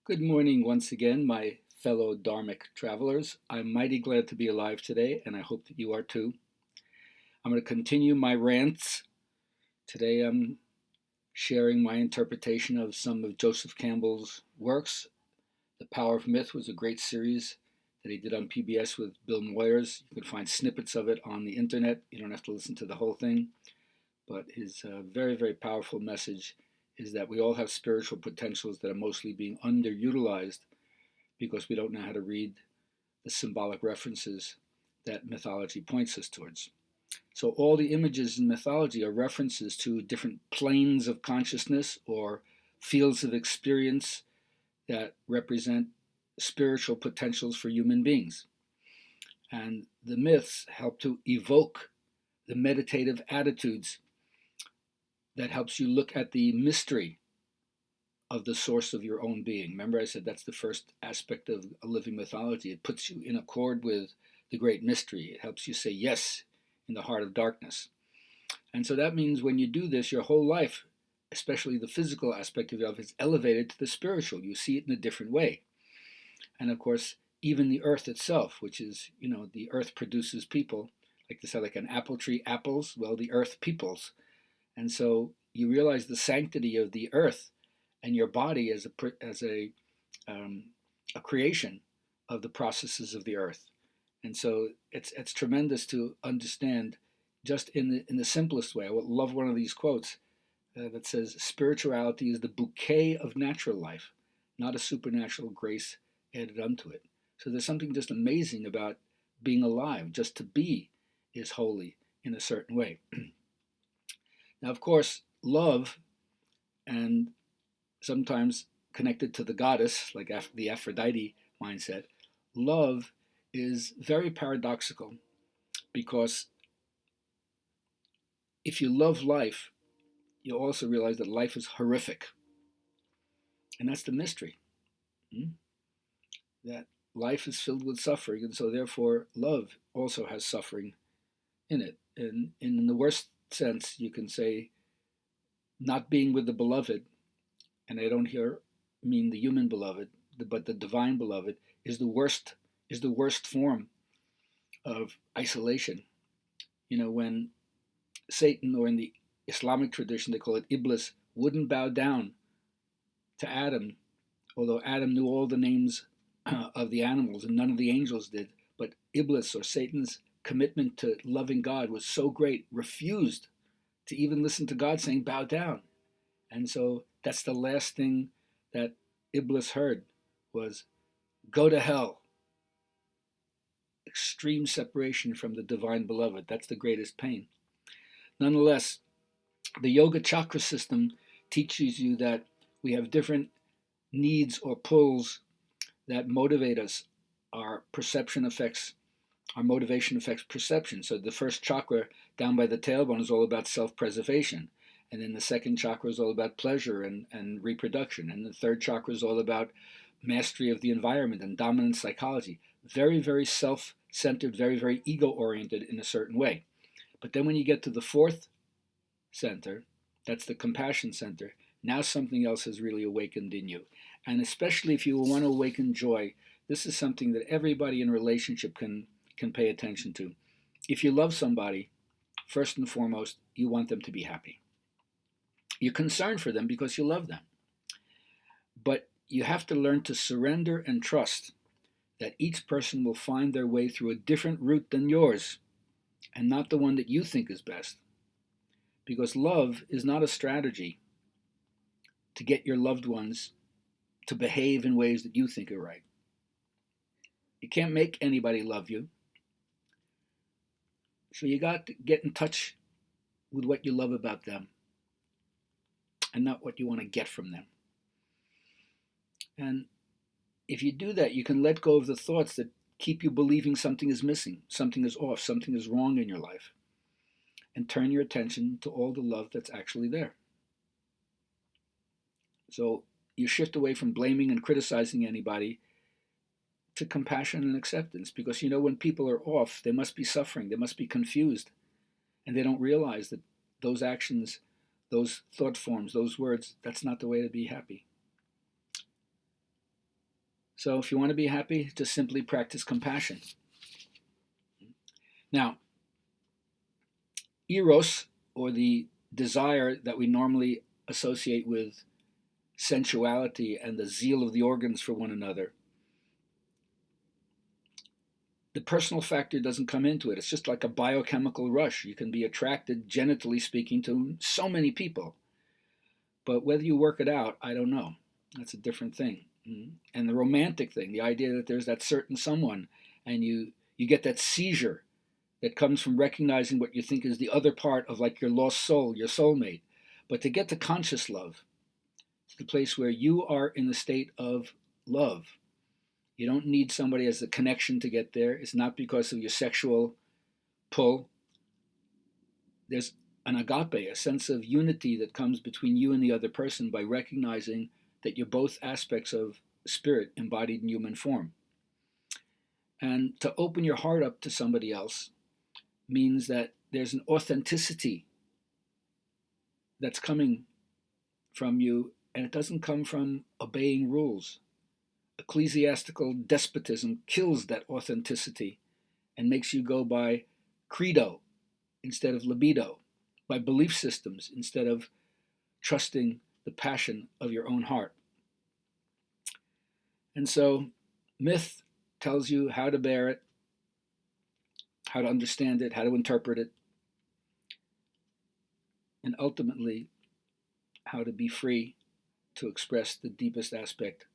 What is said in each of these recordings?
Good morning once again, my fellow Dharmic travelers. I'm mighty glad to be alive today, and I hope that you are too. I'm going to continue my rants. Today I'm sharing my interpretation of some of Joseph Campbell's works. The Power of Myth was a great series that he did on PBS with Bill Moyers. You can find snippets of it on the internet. You don't have to listen to the whole thing. But his very, very powerful message is that we all have spiritual potentials that are mostly being underutilized because we don't know how to read the symbolic references that mythology points us towards. So all the images in mythology are references to different planes of consciousness or fields of experience that represent spiritual potentials for human beings. And the myths help to evoke the meditative attitudes that helps you look at the mystery of the source of your own being. Remember, I said that's the first aspect of a living mythology. It puts you in accord with the great mystery. It helps you say yes in the heart of darkness. And so that means when you do this, your whole life, especially the physical aspect of your life, is elevated to the spiritual. You see it in a different way. And of course, even the earth itself, which is, the earth produces people. Like they say, like an apple tree apples, well, the earth peoples. And so you realize the sanctity of the earth and your body as a creation of the processes of the earth. And so it's tremendous to understand just in the simplest way. I would love one of these quotes that says, "Spirituality is the bouquet of natural life, not a supernatural grace added unto it." So there's something just amazing about being alive. Just to be is holy in a certain way. Now, of course, love, and sometimes connected to the goddess, like the Aphrodite mindset, love is very paradoxical because if you love life, you also realize that life is horrific. And that's the mystery. That life is filled with suffering, and so therefore love also has suffering in it. And in the worst sense, you can say not being with the beloved, and I don't here mean the human beloved, but the divine beloved, is the worst form of isolation. When Satan, or in the Islamic tradition they call it Iblis, wouldn't bow down to Adam, although Adam knew all the names of the animals and none of the angels did, but Iblis, or Satan's commitment to loving God was so great, refused to even listen to God saying, bow down. And so that's the last thing that Iblis heard was, go to hell. Extreme separation from the divine beloved. That's the greatest pain. Nonetheless, the yoga chakra system teaches you that we have different needs or pulls that motivate us. Our motivation affects perception. So the first chakra down by the tailbone is all about self-preservation. And then the second chakra is all about pleasure and reproduction. And the third chakra is all about mastery of the environment and dominant psychology. Very, very self-centered, very, very ego-oriented in a certain way. But then when you get to the fourth center, that's the compassion center, now something else has really awakened in you. And especially if you want to awaken joy, this is something that everybody in a relationship can pay attention to. If you love somebody, first and foremost, you want them to be happy. You're concerned for them because you love them. But you have to learn to surrender and trust that each person will find their way through a different route than yours, and not the one that you think is best. Because love is not a strategy to get your loved ones to behave in ways that you think are right. You can't make anybody love you. So you got to get in touch with what you love about them and not what you want to get from them. And if you do that, you can let go of the thoughts that keep you believing something is missing, something is off, something is wrong in your life, and turn your attention to all the love that's actually there. So you shift away from blaming and criticizing anybody to compassion and acceptance, because when people are off, they must be suffering, they must be confused, and they don't realize that those actions, those thought forms, those words, that's not the way to be happy. So if you want to be happy, just simply practice compassion. Now, eros, or the desire that we normally associate with sensuality and the zeal of the organs for one another, the personal factor doesn't come into it. It's just like a biochemical rush. You can be attracted, genitally speaking, to so many people. But whether you work it out, I don't know. That's a different thing. And the romantic thing, the idea that there's that certain someone, and you get that seizure that comes from recognizing what you think is the other part of, like, your lost soul, your soulmate. But to get to conscious love, to the place where you are in the state of love, you don't need somebody as a connection to get there. It's not because of your sexual pull. There's an agape, a sense of unity that comes between you and the other person by recognizing that you're both aspects of spirit embodied in human form. And to open your heart up to somebody else means that there's an authenticity that's coming from you, and it doesn't come from obeying rules. Ecclesiastical despotism kills that authenticity and makes you go by credo instead of libido, by belief systems instead of trusting the passion of your own heart. And so myth tells you how to bear it, how to understand it, how to interpret it, and ultimately how to be free to express the deepest aspect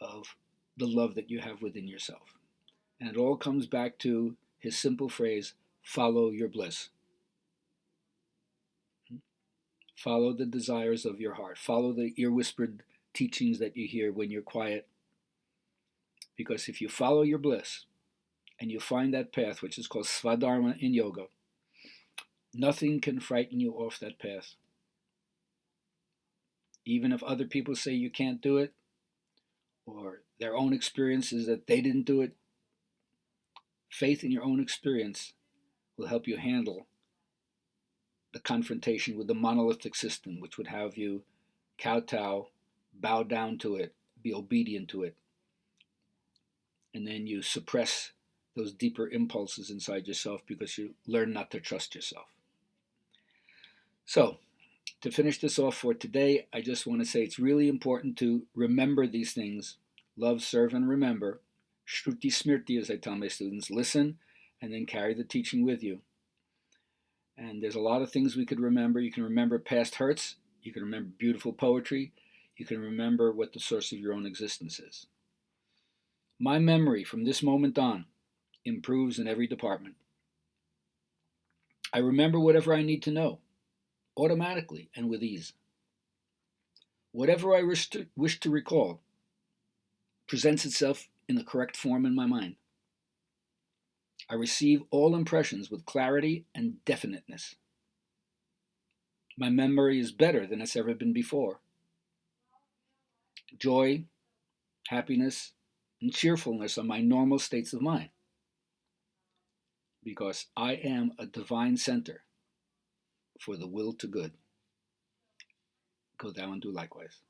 of the love that you have within yourself. And it all comes back to his simple phrase, follow your bliss. Follow the desires of your heart. Follow the ear-whispered teachings that you hear when you're quiet. Because if you follow your bliss and you find that path, which is called Svadharma in yoga, nothing can frighten you off that path. Even if other people say you can't do it, or their own experience is that they didn't do it, faith in your own experience will help you handle the confrontation with the monolithic system, which would have you kowtow, bow down to it, be obedient to it. And then you suppress those deeper impulses inside yourself because you learn not to trust yourself. So, to finish this off for today, I just want to say it's really important to remember these things. Love, serve, and remember. Shruti Smriti, as I tell my students, listen and then carry the teaching with you. And there's a lot of things we could remember. You can remember past hurts. You can remember beautiful poetry. You can remember what the source of your own existence is. My memory from this moment on improves in every department. I remember whatever I need to know, automatically and with ease. Whatever I wish to recall presents itself in the correct form in my mind. I receive all impressions with clarity and definiteness. My memory is better than it's ever been before. Joy, happiness, and cheerfulness are my normal states of mind because I am a divine center for the will to good. Go thou and do likewise.